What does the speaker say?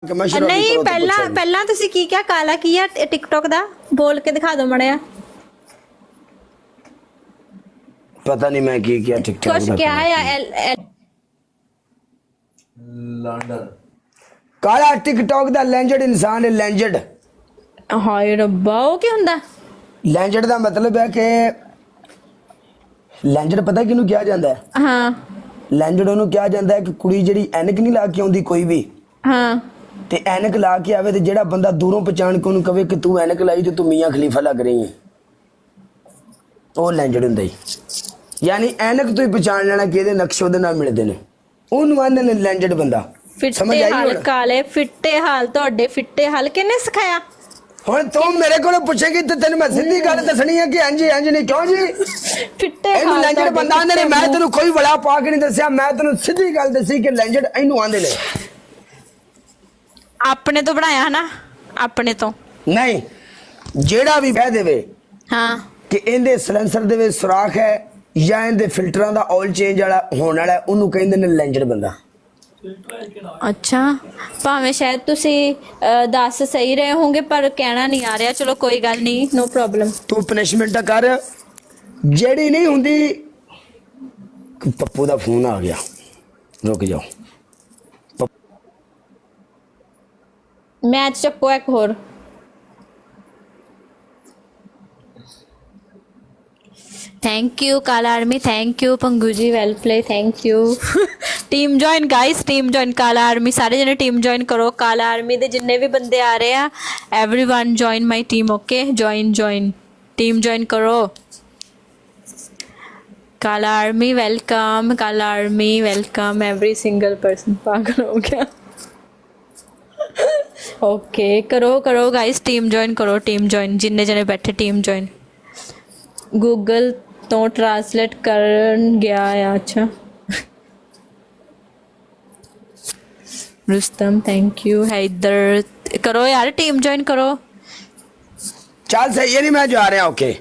Commercial ਨਹੀਂ ਪਹਿਲਾਂ ਤੁਸੀਂ ਕੀ ਕਿਹਾ? ਕਾਲਾ ਕੀ ਆ ਟਿਕਟੌਕ ਦਾ? ਬੋਲ ਕੇ ਦਿਖਾ ਦਿਓ ਮੜਿਆ। ਪਤਾ ਨਹੀਂ ਮੈਂ ਕੀ ਕਿਹਾ ਟਿਕਟੌਕ ਕੁਛ ਦਾ। ਕਿਹਾ ਆ ਲੰਡਨ ਕਾਲਾ ਟਿਕਟੌਕ ਦਾ ਲੈਂਜਡ ਇਨਸਾਨ ਹੈ। ਲੈਂਜਡ ਹਾਏ ਰੱਬਾ, ਉਹ ਕੀ ਹੁੰਦਾ? ਲੈਂਜਡ ਦਾ ਮਤਲਬ ਹੈ ਕਿ ਲੈਂਜਡ ਪਤਾ ਕਿਹਨੂੰ ਕਿਹਾ ਜਾਂਦਾ ਹੈ? ਹਾਂ ਲੈਂਜਡ ਉਹਨੂੰ ਕਿਹਾ ਜਾਂਦਾ ਹੈ ਕਿ ਕੁੜੀ ਜਿਹੜੀ ਐਨਕ ਨਹੀਂ ਲਾ ਕੇ ਆਉਂਦੀ ਕੋਈ ਵੀ, ਹਾਂ ਤੇ ਐਨਕ ਲਾ ਕੇ ਆਵੇ ਤੇ ਜਿਹੜਾ ਬੰਦਾ ਦੂਰੋਂ ਪਛਾਣ ਕੇ ਉਹਨੂੰ ਕਵੇ ਕਿ ਤੂੰ ਐਨਕ ਲਾਈ ਤੇ ਤੂੰ ਮੀਆਂ ਖਲੀਫਾ ਲੱਗ ਰਹੀ ਹੈ, ਉਹ ਲੈਂਜਡ ਹੁੰਦਾ ਹੀ। ਯਾਨੀ ਐਨਕ ਤੋਂ ਹੀ ਪਛਾਣ ਲੈਣਾ ਕਿ ਇਹਦੇ ਨਕਸ਼ ਉਹਦੇ ਨਾਲ ਮਿਲਦੇ ਨੇ, ਉਹਨੂੰ ਆਂਦੇ ਨੇ ਲੈਂਜਡ ਬੰਦਾ। ਸਮਝ ਫਿੱਟੇ ਆਈ ਹਾਲ ਹੁਣ? ਕਾਲੇ ਫਿੱਟੇ ਹਾਲ, ਤੁਹਾਡੇ ਫਿੱਟੇ ਹਾਲ ਕਿਹਨੇ ਸਿਖਾਇਆ? ਹੁਣ ਤੂੰ ਮੇਰੇ ਕੋਲੋਂ ਪੁੱਛੇਗੀ ਤੇ ਤੈਨੂੰ ਮੈਂ ਸਿੱਧੀ ਗੱਲ ਦੱਸਣੀ ਹੈ ਕਿ ਹਾਂਜੀ ਹਾਂਜੀ ਨਹੀਂ ਕਿਉਂ ਜੀ। ਫਿੱਟੇ ਇਹਨੂੰ ਹਾਲ ਲੈਂਜਡ ਤੁਹਾਡੇ ਬੰਦਾ ਆਂਦੇ ਨੇ। ਫਿੱਟੇ ਮੈਂ ਮੂੰਹ। ਤੈਨੂੰ ਕੋਈ ਵੜਾ ਪਾ ਕੇ ਨਹੀਂ ਦੱਸਿਆ, ਮੈਂ ਤੈਨੂੰ ਸਿੱਧੀ ਗੱਲ ਦੱਸੀ ਕਿ ਲੈਂਜਡ ਇਹਨੂੰ ਆਂਦੇ ਨੇ। ਆਪਣੇ ਤੋਂ ਬਣਾਇਆ ਹਨਾ? ਆਪਣੇ ਤੋਂ ਨਹੀਂ, ਜਿਹੜਾ ਵੀ ਕਹਿ ਦੇਵੇ ਹਾਂ ਕਿ ਇਹਦੇ ਸਲੈਂਸਰ ਦੇ ਵਿੱਚ ਸੁਰਾਖ ਹੈ ਜਾਂ ਇਹਦੇ ਫਿਲਟਰਾਂ ਦਾ ਆਇਲ ਚੇਂਜ ਵਾਲਾ ਹੋਣ ਵਾਲਾ, ਉਹਨੂੰ ਕਹਿੰਦੇ ਨੇ ਲੈਂਜਡ ਬੰਦਾ। ਅੱਛਾ, ਭਾਵੇਂ ਸ਼ਾਇਦ ਤੁਸੀਂ ਦੱਸ ਸਹੀ ਰਹੇ ਹੋਗੇ ਪਰ ਕਹਿਣਾ ਨਹੀਂ ਆ ਰਿਹਾ। ਚਲੋ ਕੋਈ ਗੱਲ ਨਹੀਂ, ਨੋ ਪ੍ਰੋਬਲਮ। ਤੂੰ ਪਨਿਸ਼ਮੈਂਟ ਕਰ ਜਿਹੜੀ ਨਹੀਂ ਹੁੰਦੀ। ਪੱਪੂ ਦਾ ਫੋਨ ਆ ਗਿਆ, ਰੁਕ ਜਾਓ। ਮੈਚ ਚੱਕੋ ਇੱਕ ਹੋਰ। Thank you Kala army, thank you Pangu ji, well play, thank you. Team join guys, team join Kala army, सारे जने टीम ज्वाइन करो। काला आर्मी दे जिन्ने भी बंदे आ रहे हैं, everyone join my team, okay? Join team join करो। काला आर्मी वेलकम, काला army welcome, every single person. पागल हो गया। ओके करो गाइस, टीम ज्वाइन करो, टीम ज्वाइन। जिन्ने जने बैठे टीम ज्वाइन। गूगल तो ट्रांसलेट करन गया है। अच्छा रुस्तम थैंक यू। हैदर करो यार, टीम ज्वाइन करो। चल सही है, नहीं मैं जा रहा, ओके।